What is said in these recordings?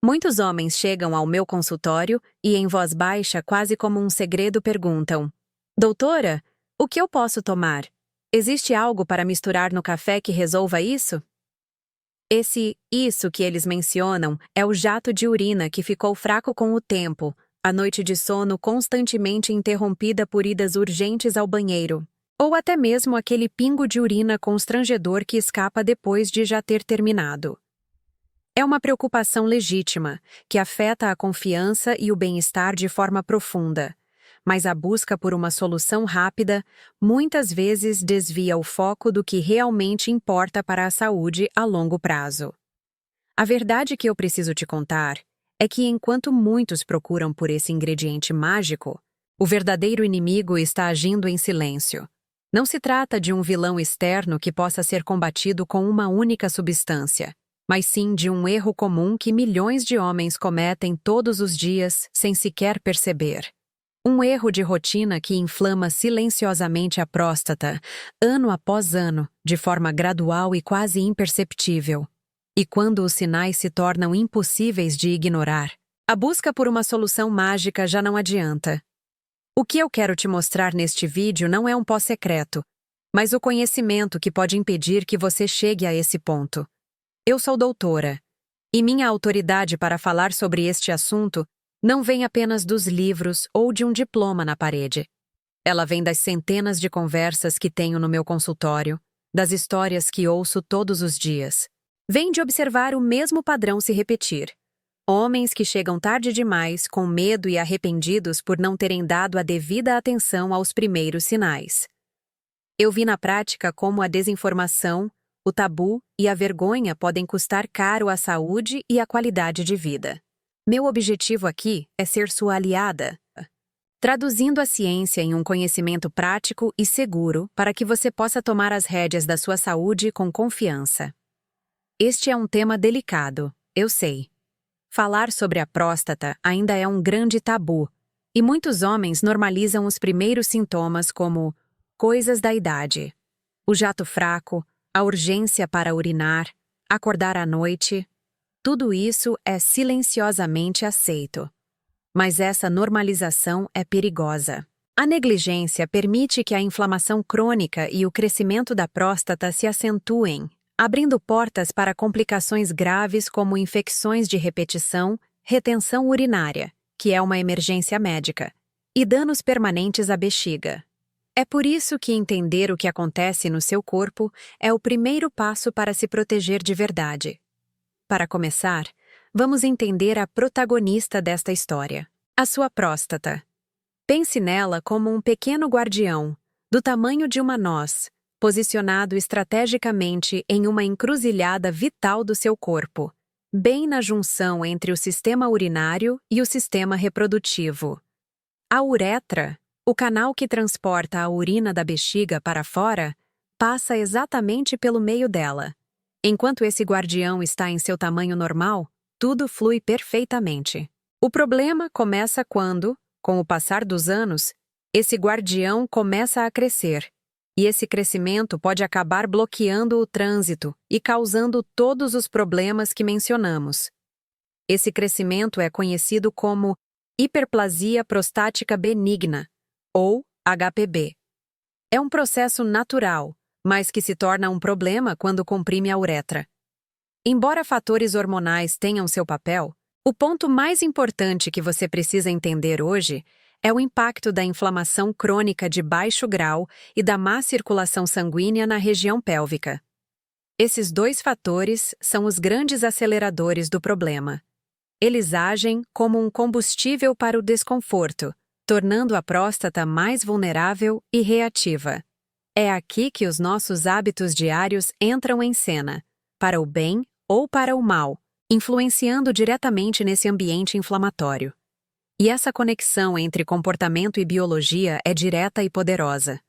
Muitos homens chegam ao meu consultório e, em voz baixa, quase como um segredo, perguntam: Doutora, o que eu posso tomar? Existe algo para misturar no café que resolva isso? Isso que eles mencionam é o jato de urina que ficou fraco com o tempo, a noite de sono constantemente interrompida por idas urgentes ao banheiro, ou até mesmo aquele pingo de urina constrangedor que escapa depois de já ter terminado. É uma preocupação legítima, que afeta a confiança e o bem-estar de forma profunda, mas a busca por uma solução rápida muitas vezes desvia o foco do que realmente importa para a saúde a longo prazo. A verdade que eu preciso te contar é que enquanto muitos procuram por esse ingrediente mágico, o verdadeiro inimigo está agindo em silêncio. Não se trata de um vilão externo que possa ser combatido com uma única substância, mas sim de um erro comum que milhões de homens cometem todos os dias sem sequer perceber. Um erro de rotina que inflama silenciosamente a próstata, ano após ano, de forma gradual e quase imperceptível. E quando os sinais se tornam impossíveis de ignorar, a busca por uma solução mágica já não adianta. O que eu quero te mostrar neste vídeo não é um pó secreto, mas o conhecimento que pode impedir que você chegue a esse ponto. Eu sou doutora, e minha autoridade para falar sobre este assunto não vem apenas dos livros ou de um diploma na parede. Ela vem das centenas de conversas que tenho no meu consultório, das histórias que ouço todos os dias. Vem de observar o mesmo padrão se repetir. Homens que chegam tarde demais, com medo e arrependidos por não terem dado a devida atenção aos primeiros sinais. Eu vi na prática como a desinformação, o tabu e a vergonha podem custar caro à saúde e à qualidade de vida. Meu objetivo aqui é ser sua aliada, traduzindo a ciência em um conhecimento prático e seguro para que você possa tomar as rédeas da sua saúde com confiança. Este é um tema delicado, eu sei. Falar sobre a próstata ainda é um grande tabu, e muitos homens normalizam os primeiros sintomas como coisas da idade, o jato fraco, a urgência para urinar, acordar à noite. Tudo isso é silenciosamente aceito. Mas essa normalização é perigosa. A negligência permite que a inflamação crônica e o crescimento da próstata se acentuem, abrindo portas para complicações graves como infecções de repetição, retenção urinária, que é uma emergência médica, e danos permanentes à bexiga. É por isso que entender o que acontece no seu corpo é o primeiro passo para se proteger de verdade. Para começar, vamos entender a protagonista desta história, a sua próstata. Pense nela como um pequeno guardião, do tamanho de uma noz, posicionado estrategicamente em uma encruzilhada vital do seu corpo, bem na junção entre o sistema urinário e o sistema reprodutivo. A uretra, o canal que transporta a urina da bexiga para fora, passa exatamente pelo meio dela. Enquanto esse guardião está em seu tamanho normal, tudo flui perfeitamente. O problema começa quando, com o passar dos anos, esse guardião começa a crescer, e esse crescimento pode acabar bloqueando o trânsito e causando todos os problemas que mencionamos. Esse crescimento é conhecido como hiperplasia prostática benigna, ou HPB. É um processo natural, mas que se torna um problema quando comprime a uretra. Embora fatores hormonais tenham seu papel, o ponto mais importante que você precisa entender hoje é o impacto da inflamação crônica de baixo grau e da má circulação sanguínea na região pélvica. Esses dois fatores são os grandes aceleradores do problema. Eles agem como um combustível para o desconforto, tornando a próstata mais vulnerável e reativa. É aqui que os nossos hábitos diários entram em cena, para o bem ou para o mal, influenciando diretamente nesse ambiente inflamatório. E essa conexão entre comportamento e biologia é direta e poderosa.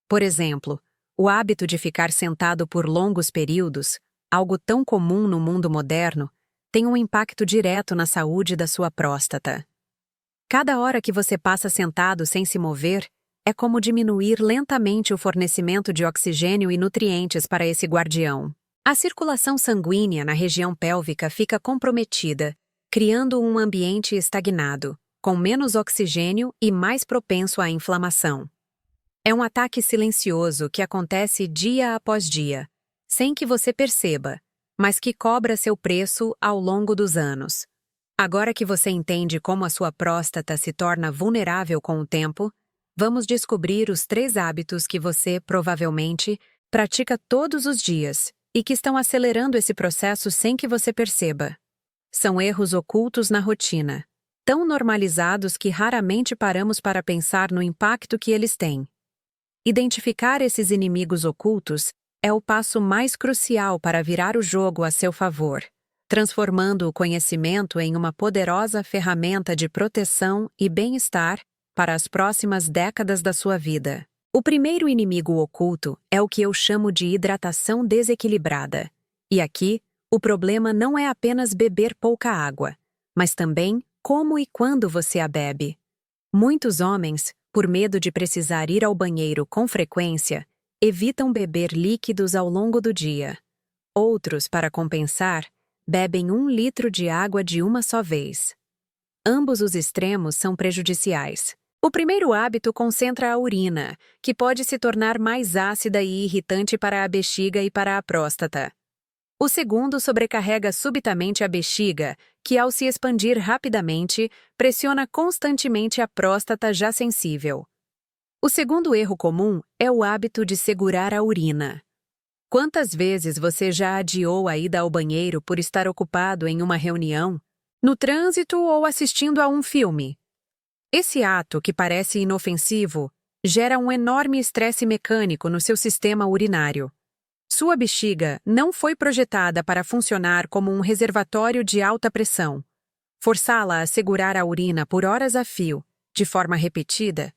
Por exemplo, o hábito de ficar sentado por longos períodos, algo tão comum no mundo moderno, tem um impacto direto na saúde da sua próstata. Cada hora que você passa sentado sem se mover, é como diminuir lentamente o fornecimento de oxigênio e nutrientes para esse guardião. A circulação sanguínea na região pélvica fica comprometida, criando um ambiente estagnado, com menos oxigênio e mais propenso à inflamação. É um ataque silencioso que acontece dia após dia, sem que você perceba, mas que cobra seu preço ao longo dos anos. Agora que você entende como a sua próstata se torna vulnerável com o tempo, vamos descobrir os 3 hábitos que você, provavelmente, pratica todos os dias e que estão acelerando esse processo sem que você perceba. São erros ocultos na rotina, tão normalizados que raramente paramos para pensar no impacto que eles têm. Identificar esses inimigos ocultos é o passo mais crucial para virar o jogo a seu favor, transformando o conhecimento em uma poderosa ferramenta de proteção e bem-estar para as próximas décadas da sua vida. O primeiro inimigo oculto é o que eu chamo de hidratação desequilibrada. E aqui, o problema não é apenas beber pouca água, mas também como e quando você a bebe. Muitos homens, por medo de precisar ir ao banheiro com frequência, evitam beber líquidos ao longo do dia. Outros, para compensar, bebem 1 litro de água de uma só vez. Ambos os extremos são prejudiciais. O primeiro hábito concentra a urina, que pode se tornar mais ácida e irritante para a bexiga e para a próstata. O segundo sobrecarrega subitamente a bexiga, que ao se expandir rapidamente, pressiona constantemente a próstata já sensível. O segundo erro comum é o hábito de segurar a urina. Quantas vezes você já adiou a ida ao banheiro por estar ocupado em uma reunião, no trânsito ou assistindo a um filme? Esse ato, que parece inofensivo, gera um enorme estresse mecânico no seu sistema urinário. Sua bexiga não foi projetada para funcionar como um reservatório de alta pressão. Forçá-la a segurar a urina por horas a fio, de forma repetida,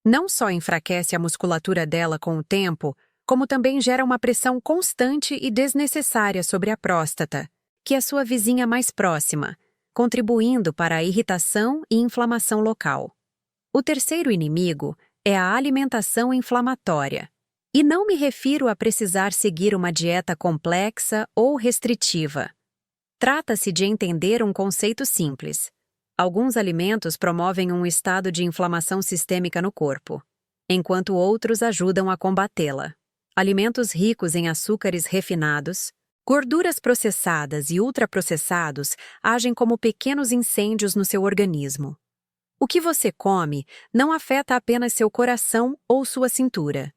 não só enfraquece a musculatura dela com o tempo, como também gera uma pressão constante e desnecessária sobre a próstata, que é sua vizinha mais próxima, contribuindo para a irritação e inflamação local. O terceiro inimigo é a alimentação inflamatória. E não me refiro a precisar seguir uma dieta complexa ou restritiva. Trata-se de entender um conceito simples. Alguns alimentos promovem um estado de inflamação sistêmica no corpo, enquanto outros ajudam a combatê-la. Alimentos ricos em açúcares refinados, gorduras processadas e ultraprocessados agem como pequenos incêndios no seu organismo. O que você come não afeta apenas seu coração ou sua cintura.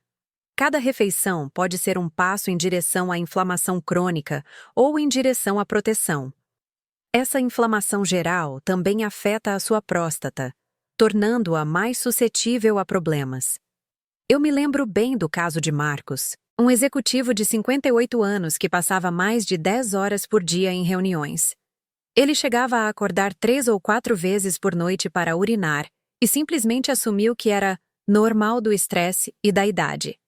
Cada refeição pode ser um passo em direção à inflamação crônica ou em direção à proteção. Essa inflamação geral também afeta a sua próstata, tornando-a mais suscetível a problemas. Eu me lembro bem do caso de Marcos, um executivo de 58 anos que passava mais de 10 horas por dia em reuniões. Ele chegava a acordar 3 ou 4 vezes por noite para urinar e simplesmente assumiu que era normal do estresse e da idade.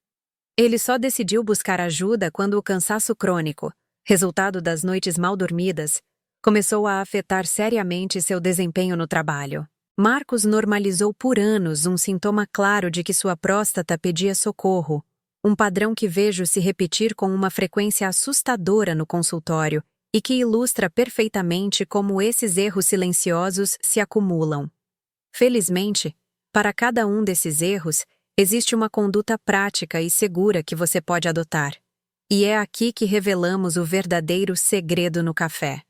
Ele só decidiu buscar ajuda quando o cansaço crônico, resultado das noites mal dormidas, começou a afetar seriamente seu desempenho no trabalho. Marcos normalizou por anos um sintoma claro de que sua próstata pedia socorro, um padrão que vejo se repetir com uma frequência assustadora no consultório e que ilustra perfeitamente como esses erros silenciosos se acumulam. Felizmente, para cada um desses erros, existe uma conduta prática e segura que você pode adotar. E é aqui que revelamos o verdadeiro segredo no café.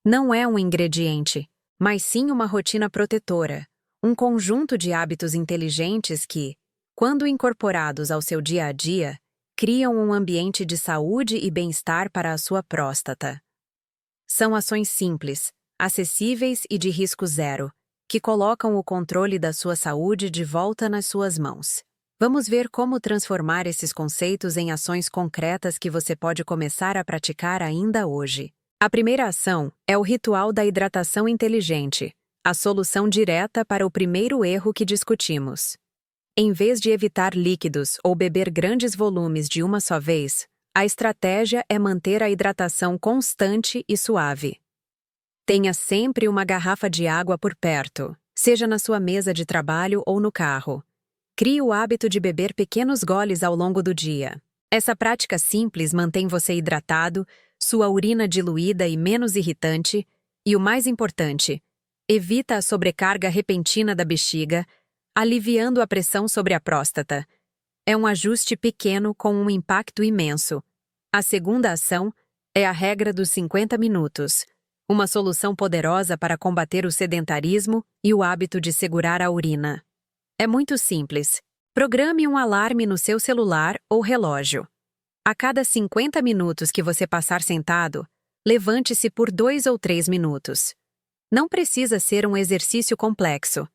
Não é um ingrediente, mas sim uma rotina protetora, um conjunto de hábitos inteligentes que, quando incorporados ao seu dia a dia, criam um ambiente de saúde e bem-estar para a sua próstata. São ações simples, acessíveis e de risco zero, que colocam o controle da sua saúde de volta nas suas mãos. Vamos ver como transformar esses conceitos em ações concretas que você pode começar a praticar ainda hoje. A primeira ação é o ritual da hidratação inteligente, a solução direta para o primeiro erro que discutimos. Em vez de evitar líquidos ou beber grandes volumes de uma só vez, a estratégia é manter a hidratação constante e suave. Tenha sempre uma garrafa de água por perto, seja na sua mesa de trabalho ou no carro. Crie o hábito de beber pequenos goles ao longo do dia. Essa prática simples mantém você hidratado, sua urina diluída e menos irritante, E o mais importante, evita a sobrecarga repentina da bexiga, aliviando a pressão sobre a próstata. É um ajuste pequeno com um impacto imenso. A segunda ação é a regra dos 50 minutos, uma solução poderosa para combater o sedentarismo e o hábito de segurar a urina. É muito simples. Programe um alarme no seu celular ou relógio. A cada 50 minutos que você passar sentado, levante-se por 2 ou 3 minutos. Não precisa ser um exercício complexo.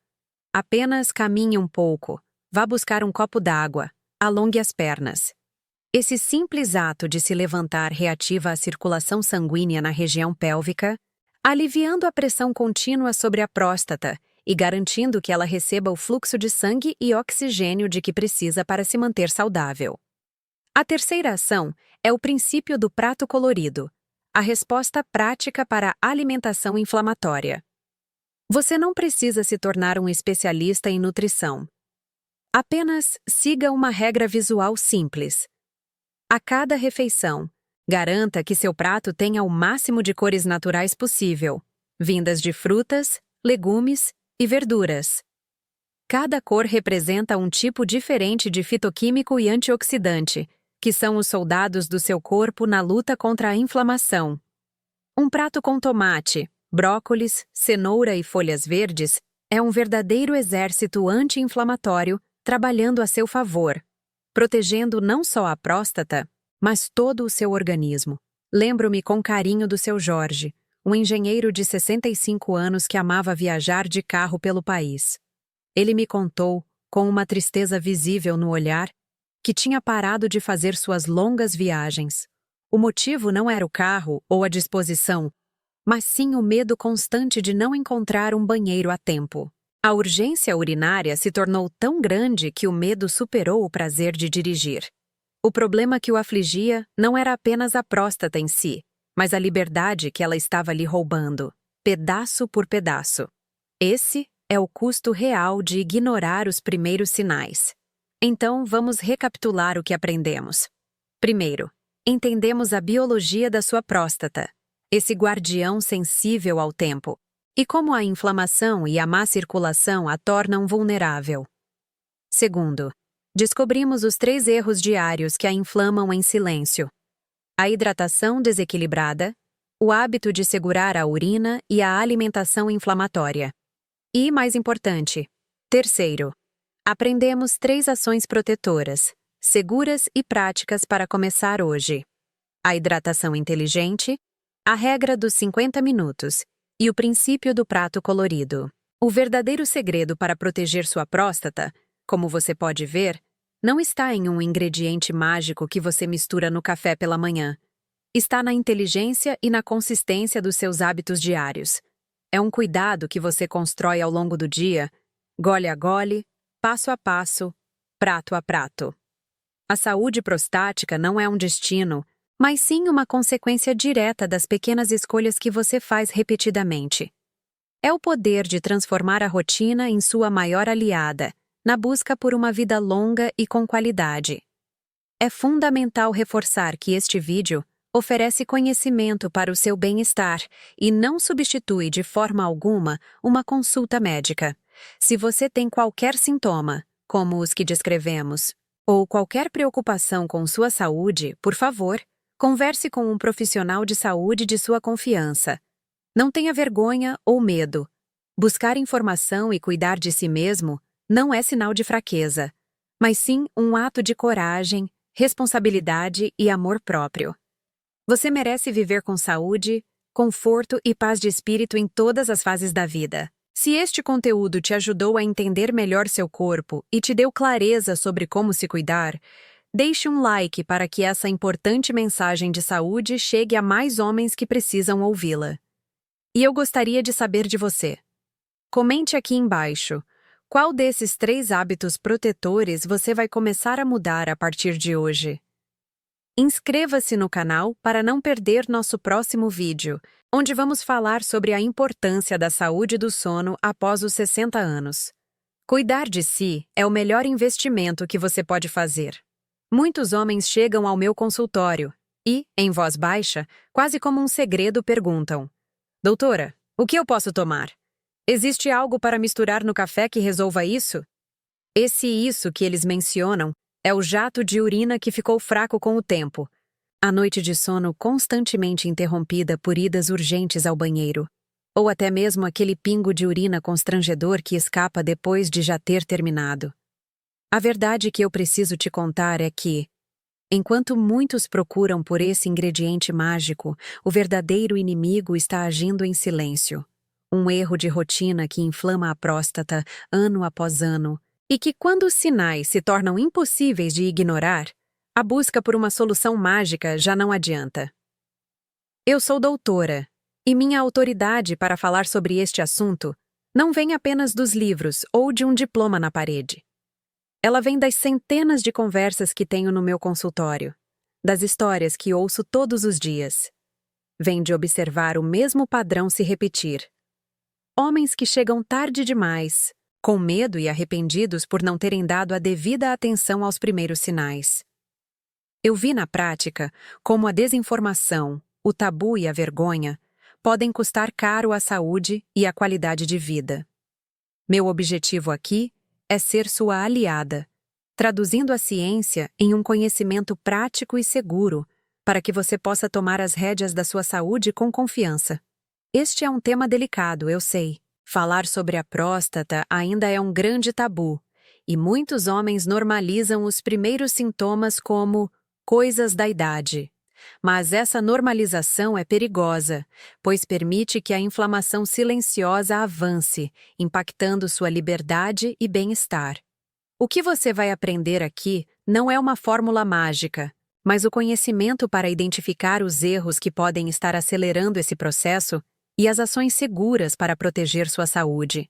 Apenas caminhe um pouco, vá buscar um copo d'água, alongue as pernas. Esse simples ato de se levantar reativa a circulação sanguínea na região pélvica, aliviando a pressão contínua sobre a próstata e garantindo que ela receba o fluxo de sangue e oxigênio de que precisa para se manter saudável. A terceira ação é o princípio do prato colorido, a resposta prática para a alimentação inflamatória. Você não precisa se tornar um especialista em nutrição. Apenas siga uma regra visual simples. A cada refeição, garanta que seu prato tenha o máximo de cores naturais possível, vindas de frutas, legumes e verduras. Cada cor representa um tipo diferente de fitoquímico e antioxidante, que são os soldados do seu corpo na luta contra a inflamação. Um prato com tomate, brócolis, cenoura e folhas verdes é um verdadeiro exército anti-inflamatório trabalhando a seu favor, protegendo não só a próstata, mas todo o seu organismo. Lembro-me com carinho do seu Jorge, um engenheiro de 65 anos que amava viajar de carro pelo país. Ele me contou, com uma tristeza visível no olhar, que tinha parado de fazer suas longas viagens. O motivo não era o carro ou a disposição, mas sim o medo constante de não encontrar um banheiro a tempo. A urgência urinária se tornou tão grande que o medo superou o prazer de dirigir. O problema que o afligia não era apenas a próstata em si, mas a liberdade que ela estava lhe roubando, pedaço por pedaço. Esse é o custo real de ignorar os primeiros sinais. Então, vamos recapitular o que aprendemos. Primeiro, entendemos a biologia da sua próstata, esse guardião sensível ao tempo, e como a inflamação e a má circulação a tornam vulnerável. Segundo, descobrimos os 3 erros diários que a inflamam em silêncio: a hidratação desequilibrada, o hábito de segurar a urina e a alimentação inflamatória. E, mais importante, terceiro, aprendemos 3 ações protetoras, seguras e práticas para começar hoje: a hidratação inteligente, a regra dos 50 minutos e o princípio do prato colorido. O verdadeiro segredo para proteger sua próstata, como você pode ver, não está em um ingrediente mágico que você mistura no café pela manhã. Está na inteligência e na consistência dos seus hábitos diários. É um cuidado que você constrói ao longo do dia, gole a gole, passo a passo, prato a prato. A saúde prostática não é um destino, mas sim uma consequência direta das pequenas escolhas que você faz repetidamente. É o poder de transformar a rotina em sua maior aliada, na busca por uma vida longa e com qualidade. É fundamental reforçar que este vídeo oferece conhecimento para o seu bem-estar e não substitui de forma alguma uma consulta médica. Se você tem qualquer sintoma, como os que descrevemos, ou qualquer preocupação com sua saúde, por favor, converse com um profissional de saúde de sua confiança. Não tenha vergonha ou medo. Buscar informação e cuidar de si mesmo não é sinal de fraqueza, mas sim um ato de coragem, responsabilidade e amor próprio. Você merece viver com saúde, conforto e paz de espírito em todas as fases da vida. Se este conteúdo te ajudou a entender melhor seu corpo e te deu clareza sobre como se cuidar, deixe um like para que essa importante mensagem de saúde chegue a mais homens que precisam ouvi-la. E eu gostaria de saber de você. Comente aqui embaixo. Qual desses 3 hábitos protetores você vai começar a mudar a partir de hoje? Inscreva-se no canal para não perder nosso próximo vídeo, onde vamos falar sobre a importância da saúde do sono após os 60 anos. Cuidar de si é o melhor investimento que você pode fazer. Muitos homens chegam ao meu consultório e, em voz baixa, quase como um segredo, perguntam: Doutora, O que eu posso tomar? Existe algo para misturar no café que resolva isso? Esse isso que eles mencionam é o jato de urina que ficou fraco com o tempo. A noite de sono constantemente interrompida por idas urgentes ao banheiro. Ou até mesmo aquele pingo de urina constrangedor que escapa depois de já ter terminado. A verdade que eu preciso te contar é que, enquanto muitos procuram por esse ingrediente mágico, o verdadeiro inimigo está agindo em silêncio. Um erro de rotina que inflama a próstata ano após ano e que, quando os sinais se tornam impossíveis de ignorar, a busca por uma solução mágica já não adianta. Eu sou doutora, e minha autoridade para falar sobre este assunto não vem apenas dos livros ou de um diploma na parede. Ela vem das centenas de conversas que tenho no meu consultório, das histórias que ouço todos os dias. Vem de observar o mesmo padrão se repetir. Homens que chegam tarde demais, com medo e arrependidos por não terem dado a devida atenção aos primeiros sinais. Eu vi na prática como a desinformação, o tabu e a vergonha podem custar caro à saúde e à qualidade de vida. Meu objetivo aqui é ser sua aliada, traduzindo a ciência em um conhecimento prático e seguro para que você possa tomar as rédeas da sua saúde com confiança. Este é um tema delicado, eu sei. Falar sobre a próstata ainda é um grande tabu, e muitos homens normalizam os primeiros sintomas como coisas da idade. Mas essa normalização é perigosa, pois permite que a inflamação silenciosa avance, impactando sua liberdade e bem-estar. O que você vai aprender aqui não é uma fórmula mágica, mas o conhecimento para identificar os erros que podem estar acelerando esse processo e as ações seguras para proteger sua saúde.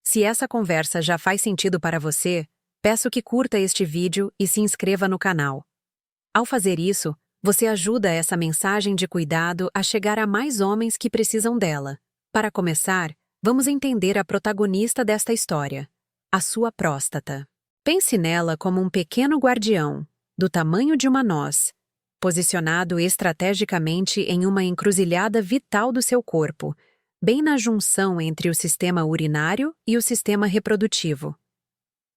Se essa conversa já faz sentido para você, peço que curta este vídeo e se inscreva no canal. Ao fazer isso, você ajuda essa mensagem de cuidado a chegar a mais homens que precisam dela. Para começar, vamos entender a protagonista desta história, a sua próstata. Pense nela como um pequeno guardião, do tamanho de uma noz, posicionado estrategicamente em uma encruzilhada vital do seu corpo, bem na junção entre o sistema urinário e o sistema reprodutivo.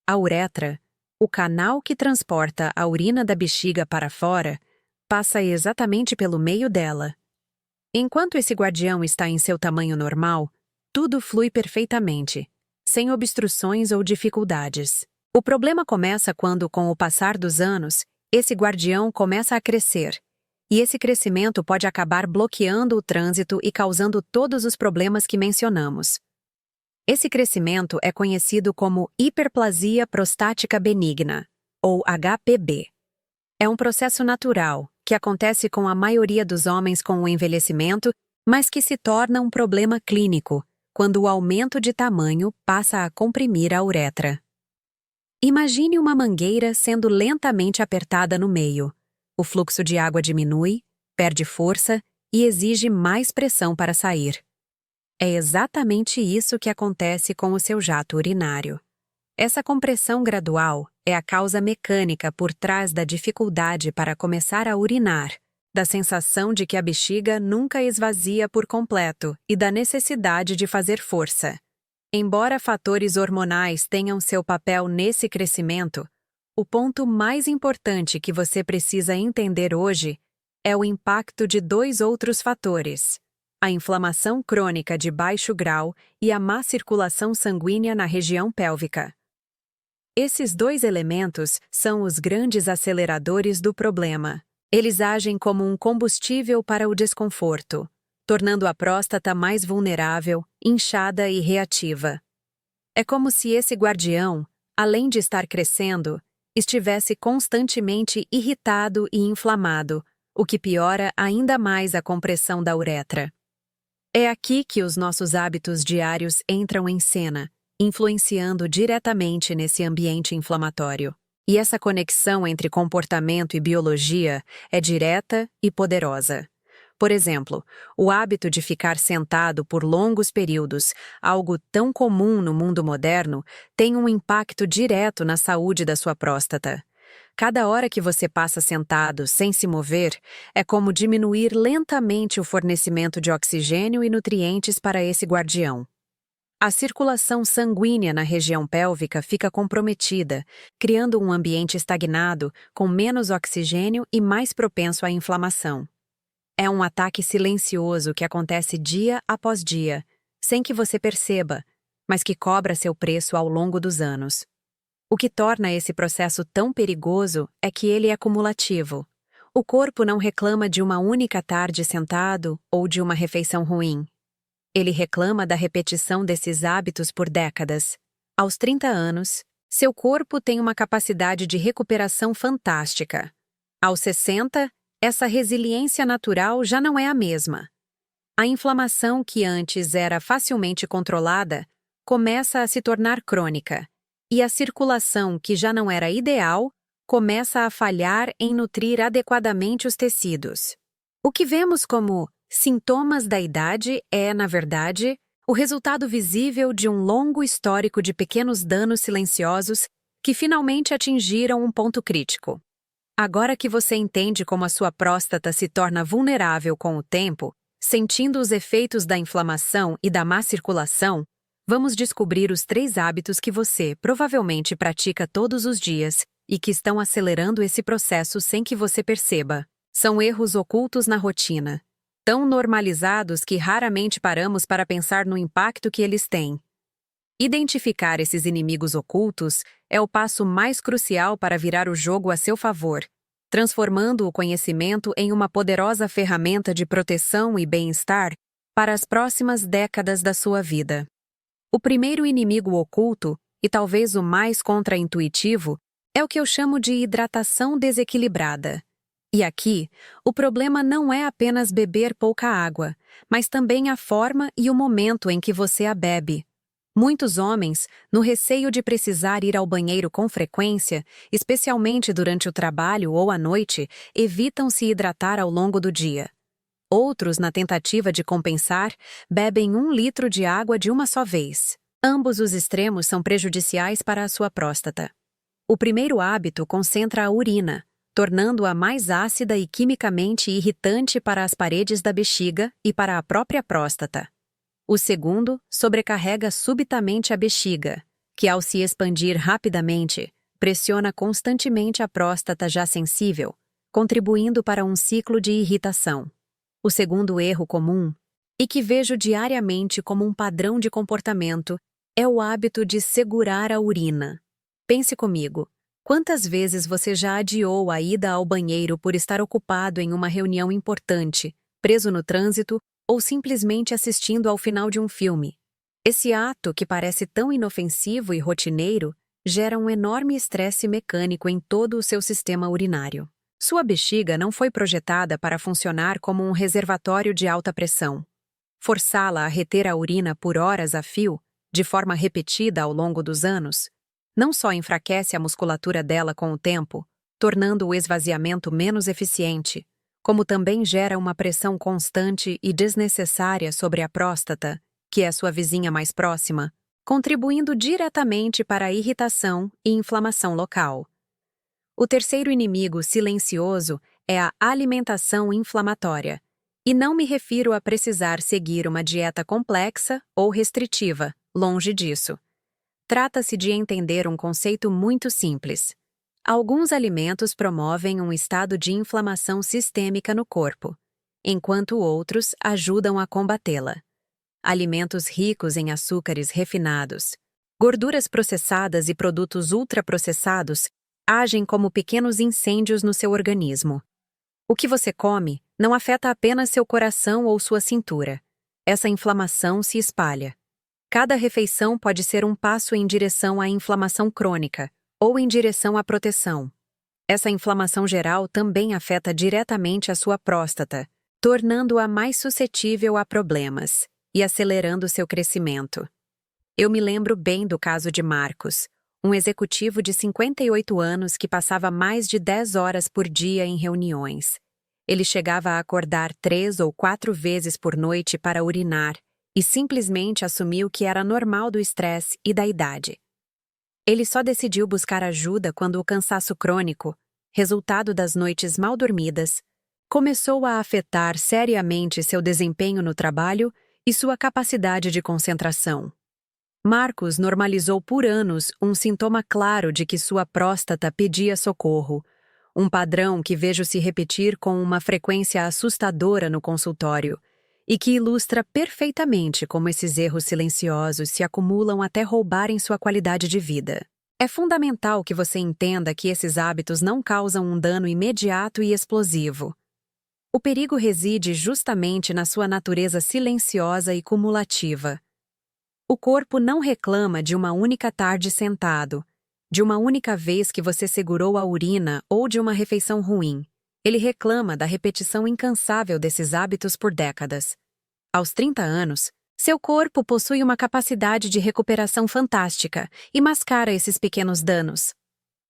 A uretra, o canal que transporta a urina da bexiga para fora, passa exatamente pelo meio dela. Enquanto esse guardião está em seu tamanho normal, tudo flui perfeitamente, sem obstruções ou dificuldades. O problema começa quando, com o passar dos anos, esse guardião começa a crescer, e esse crescimento pode acabar bloqueando o trânsito e causando todos os problemas que mencionamos. Esse crescimento é conhecido como hiperplasia prostática benigna, ou HPB. É um processo natural, que acontece com a maioria dos homens com o envelhecimento, mas que se torna um problema clínico, quando o aumento de tamanho passa a comprimir a uretra. Imagine uma mangueira sendo lentamente apertada no meio. O fluxo de água diminui, perde força e exige mais pressão para sair. É exatamente isso que acontece com o seu jato urinário. Essa compressão gradual é a causa mecânica por trás da dificuldade para começar a urinar, da sensação de que a bexiga nunca esvazia por completo e da necessidade de fazer força. Embora fatores hormonais tenham seu papel nesse crescimento, o ponto mais importante que você precisa entender hoje é o impacto de dois outros fatores: a inflamação crônica de baixo grau e a má circulação sanguínea na região pélvica. Esses dois elementos são os grandes aceleradores do problema. Eles agem como um combustível para o desconforto, tornando a próstata mais vulnerável, inchada e reativa. É como se esse guardião, além de estar crescendo, estivesse constantemente irritado e inflamado, o que piora ainda mais a compressão da uretra. É aqui que os nossos hábitos diários entram em cena, influenciando diretamente nesse ambiente inflamatório. E essa conexão entre comportamento e biologia é direta e poderosa. Por exemplo, o hábito de ficar sentado por longos períodos, algo tão comum no mundo moderno, tem um impacto direto na saúde da sua próstata. Cada hora que você passa sentado, sem se mover, é como diminuir lentamente o fornecimento de oxigênio e nutrientes para esse guardião. A circulação sanguínea na região pélvica fica comprometida, criando um ambiente estagnado, com menos oxigênio e mais propenso à inflamação. É um ataque silencioso que acontece dia após dia, sem que você perceba, mas que cobra seu preço ao longo dos anos. O que torna esse processo tão perigoso é que ele é cumulativo. O corpo não reclama de uma única tarde sentado ou de uma refeição ruim. Ele reclama da repetição desses hábitos por décadas. Aos 30 anos, seu corpo tem uma capacidade de recuperação fantástica. Aos 60, essa resiliência natural já não é a mesma. A inflamação que antes era facilmente controlada começa a se tornar crônica, e a circulação que já não era ideal começa a falhar em nutrir adequadamente os tecidos. O que vemos como sintomas da idade é, na verdade, o resultado visível de um longo histórico de pequenos danos silenciosos que finalmente atingiram um ponto crítico. Agora que você entende como a sua próstata se torna vulnerável com o tempo, sentindo os efeitos da inflamação e da má circulação, vamos descobrir os 3 hábitos que você provavelmente pratica todos os dias e que estão acelerando esse processo sem que você perceba. São erros ocultos na rotina, tão normalizados que raramente paramos para pensar no impacto que eles têm. Identificar esses inimigos ocultos é o passo mais crucial para virar o jogo a seu favor, transformando o conhecimento em uma poderosa ferramenta de proteção e bem-estar para as próximas décadas da sua vida. O primeiro inimigo oculto, e talvez o mais contraintuitivo, é o que eu chamo de hidratação desequilibrada. E aqui, o problema não é apenas beber pouca água, mas também a forma e o momento em que você a bebe. Muitos homens, no receio de precisar ir ao banheiro com frequência, especialmente durante o trabalho ou à noite, evitam se hidratar ao longo do dia. Outros, na tentativa de compensar, bebem 1 litro de água de uma só vez. Ambos os extremos são prejudiciais para a sua próstata. O primeiro hábito concentra a urina, tornando-a mais ácida e quimicamente irritante para as paredes da bexiga e para a própria próstata. O segundo sobrecarrega subitamente a bexiga, que ao se expandir rapidamente, pressiona constantemente a próstata já sensível, contribuindo para um ciclo de irritação. O segundo erro comum, e que vejo diariamente como um padrão de comportamento, é o hábito de segurar a urina. Pense comigo, quantas vezes você já adiou a ida ao banheiro por estar ocupado em uma reunião importante, preso no trânsito ou simplesmente assistindo ao final de um filme? Esse ato, que parece tão inofensivo e rotineiro, gera um enorme estresse mecânico em todo o seu sistema urinário. Sua bexiga não foi projetada para funcionar como um reservatório de alta pressão. Forçá-la a reter a urina por horas a fio, de forma repetida ao longo dos anos, não só enfraquece a musculatura dela com o tempo, tornando o esvaziamento menos eficiente, como também gera uma pressão constante e desnecessária sobre a próstata, que é sua vizinha mais próxima, contribuindo diretamente para a irritação e inflamação local. O terceiro inimigo silencioso é a alimentação inflamatória, e não me refiro a precisar seguir uma dieta complexa ou restritiva, longe disso. Trata-se de entender um conceito muito simples. Alguns alimentos promovem um estado de inflamação sistêmica no corpo, enquanto outros ajudam a combatê-la. Alimentos ricos em açúcares refinados, gorduras processadas e produtos ultraprocessados agem como pequenos incêndios no seu organismo. O que você come não afeta apenas seu coração ou sua cintura. Essa inflamação se espalha. Cada refeição pode ser um passo em direção à inflamação crônica ou em direção à proteção. Essa inflamação geral também afeta diretamente a sua próstata, tornando-a mais suscetível a problemas e acelerando seu crescimento. Eu me lembro bem do caso de Marcos, um executivo de 58 anos que passava mais de 10 horas por dia em reuniões. Ele chegava a acordar 3 ou 4 vezes por noite para urinar e simplesmente assumiu que era normal do estresse e da idade. Ele só decidiu buscar ajuda quando o cansaço crônico, resultado das noites mal dormidas, começou a afetar seriamente seu desempenho no trabalho e sua capacidade de concentração. Marcos normalizou por anos um sintoma claro de que sua próstata pedia socorro, um padrão que vejo se repetir com uma frequência assustadora no consultório e que ilustra perfeitamente como esses erros silenciosos se acumulam até roubarem sua qualidade de vida. É fundamental que você entenda que esses hábitos não causam um dano imediato e explosivo. O perigo reside justamente na sua natureza silenciosa e cumulativa. O corpo não reclama de uma única tarde sentado, de uma única vez que você segurou a urina ou de uma refeição ruim. Ele reclama da repetição incansável desses hábitos por décadas. Aos 30 anos, seu corpo possui uma capacidade de recuperação fantástica e mascara esses pequenos danos.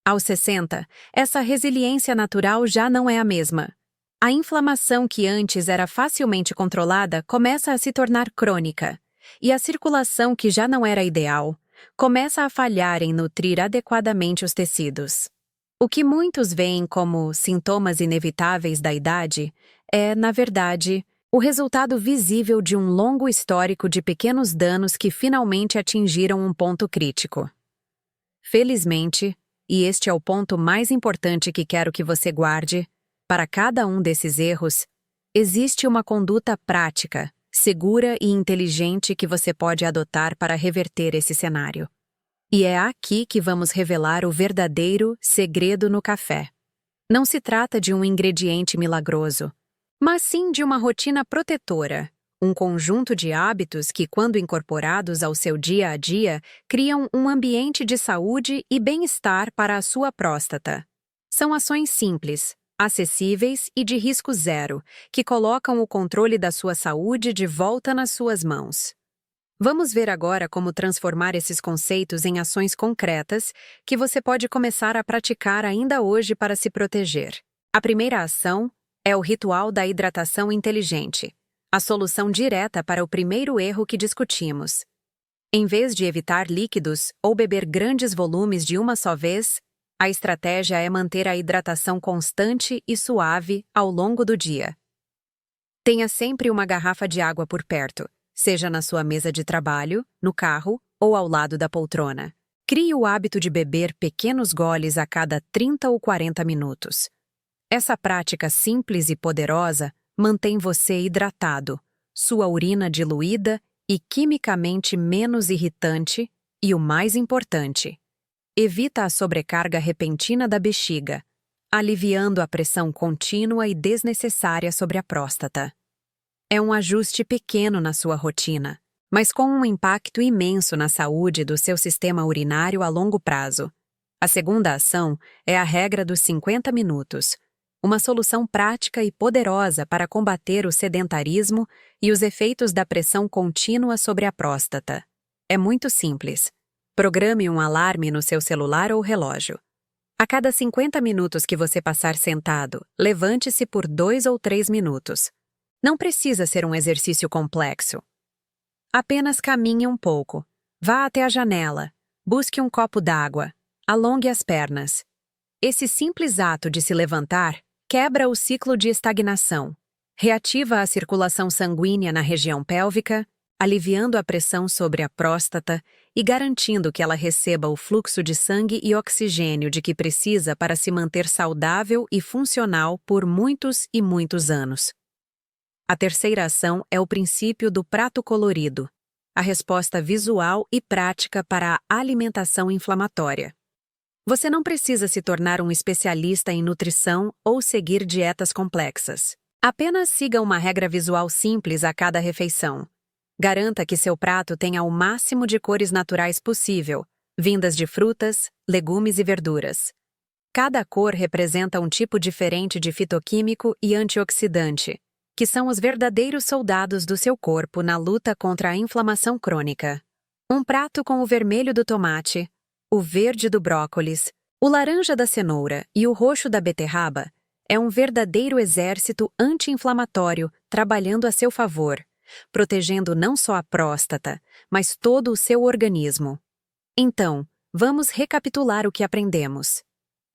Aos 60, essa resiliência natural já não é a mesma. A inflamação que antes era facilmente controlada começa a se tornar crônica, e a circulação que já não era ideal começa a falhar em nutrir adequadamente os tecidos. O que muitos veem como sintomas inevitáveis da idade é, na verdade, o resultado visível de um longo histórico de pequenos danos que finalmente atingiram um ponto crítico. Felizmente, e este é o ponto mais importante que quero que você guarde, para cada um desses erros, existe uma conduta prática, segura e inteligente que você pode adotar para reverter esse cenário. E é aqui que vamos revelar o verdadeiro segredo no café. Não se trata de um ingrediente milagroso, mas sim de uma rotina protetora, um conjunto de hábitos que, quando incorporados ao seu dia a dia, criam um ambiente de saúde e bem-estar para a sua próstata. São ações simples, acessíveis e de risco zero, que colocam o controle da sua saúde de volta nas suas mãos. Vamos ver agora como transformar esses conceitos em ações concretas que você pode começar a praticar ainda hoje para se proteger. A primeira ação é o ritual da hidratação inteligente, a solução direta para o primeiro erro que discutimos. Em vez de evitar líquidos ou beber grandes volumes de uma só vez, a estratégia é manter a hidratação constante e suave ao longo do dia. Tenha sempre uma garrafa de água por perto, seja na sua mesa de trabalho, no carro ou ao lado da poltrona. Crie o hábito de beber pequenos goles a cada 30 ou 40 minutos. Essa prática simples e poderosa mantém você hidratado, sua urina diluída e quimicamente menos irritante e, o mais importante, evita a sobrecarga repentina da bexiga, aliviando a pressão contínua e desnecessária sobre a próstata. É um ajuste pequeno na sua rotina, mas com um impacto imenso na saúde do seu sistema urinário a longo prazo. A segunda ação é a regra dos 50 minutos, uma solução prática e poderosa para combater o sedentarismo e os efeitos da pressão contínua sobre a próstata. É muito simples. Programe um alarme no seu celular ou relógio. A cada 50 minutos que você passar sentado, levante-se por 2 ou 3 minutos. Não precisa ser um exercício complexo. Apenas caminhe um pouco. Vá até a janela. Busque um copo d'água. Alongue as pernas. Esse simples ato de se levantar quebra o ciclo de estagnação. Reativa a circulação sanguínea na região pélvica, aliviando a pressão sobre a próstata e garantindo que ela receba o fluxo de sangue e oxigênio de que precisa para se manter saudável e funcional por muitos e muitos anos. A terceira ação é o princípio do prato colorido, a resposta visual e prática para a alimentação inflamatória. Você não precisa se tornar um especialista em nutrição ou seguir dietas complexas. Apenas siga uma regra visual simples a cada refeição. Garanta que seu prato tenha o máximo de cores naturais possível, vindas de frutas, legumes e verduras. Cada cor representa um tipo diferente de fitoquímico e antioxidante, que são os verdadeiros soldados do seu corpo na luta contra a inflamação crônica. Um prato com o vermelho do tomate, o verde do brócolis, o laranja da cenoura e o roxo da beterraba é um verdadeiro exército anti-inflamatório trabalhando a seu favor, protegendo não só a próstata, mas todo o seu organismo. Então, vamos recapitular o que aprendemos.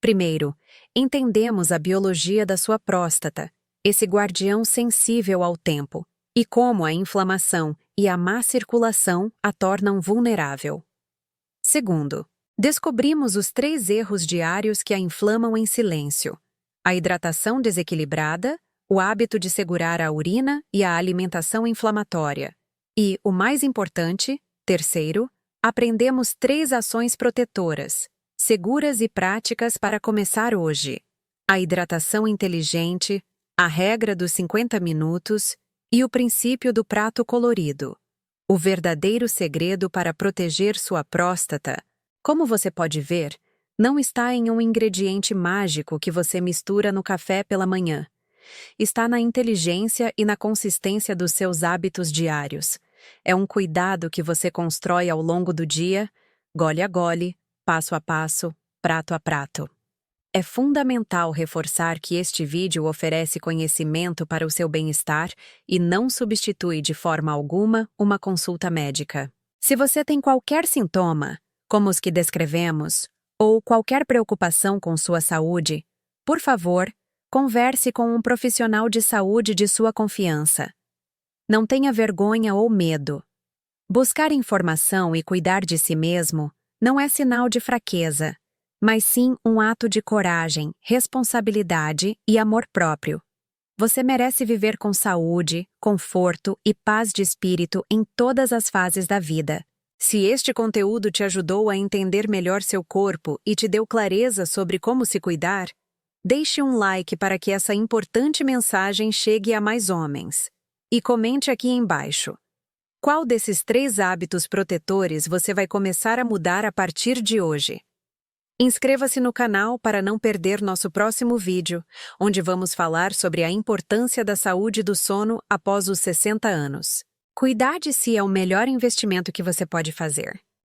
Primeiro, entendemos a biologia da sua próstata, esse guardião sensível ao tempo, e como a inflamação e a má circulação a tornam vulnerável. Segundo, descobrimos os 3 erros diários que a inflamam em silêncio: a hidratação desequilibrada, o hábito de segurar a urina e a alimentação inflamatória. E, o mais importante, terceiro, aprendemos 3 ações protetoras, seguras e práticas para começar hoje: a hidratação inteligente, a regra dos 50 minutos e o princípio do prato colorido. O verdadeiro segredo para proteger sua próstata, como você pode ver, não está em um ingrediente mágico que você mistura no café pela manhã. Está na inteligência e na consistência dos seus hábitos diários. É um cuidado que você constrói ao longo do dia, gole a gole, passo a passo, prato a prato. É fundamental reforçar que este vídeo oferece conhecimento para o seu bem-estar e não substitui de forma alguma uma consulta médica. Se você tem qualquer sintoma, como os que descrevemos, ou qualquer preocupação com sua saúde, por favor, converse com um profissional de saúde de sua confiança. Não tenha vergonha ou medo. Buscar informação e cuidar de si mesmo não é sinal de fraqueza, mas sim um ato de coragem, responsabilidade e amor próprio. Você merece viver com saúde, conforto e paz de espírito em todas as fases da vida. Se este conteúdo te ajudou a entender melhor seu corpo e te deu clareza sobre como se cuidar, deixe um like para que essa importante mensagem chegue a mais homens. E comente aqui embaixo: qual desses 3 hábitos protetores você vai começar a mudar a partir de hoje? Inscreva-se no canal para não perder nosso próximo vídeo, onde vamos falar sobre a importância da saúde do sono após os 60 anos. Cuidar de si é o melhor investimento que você pode fazer.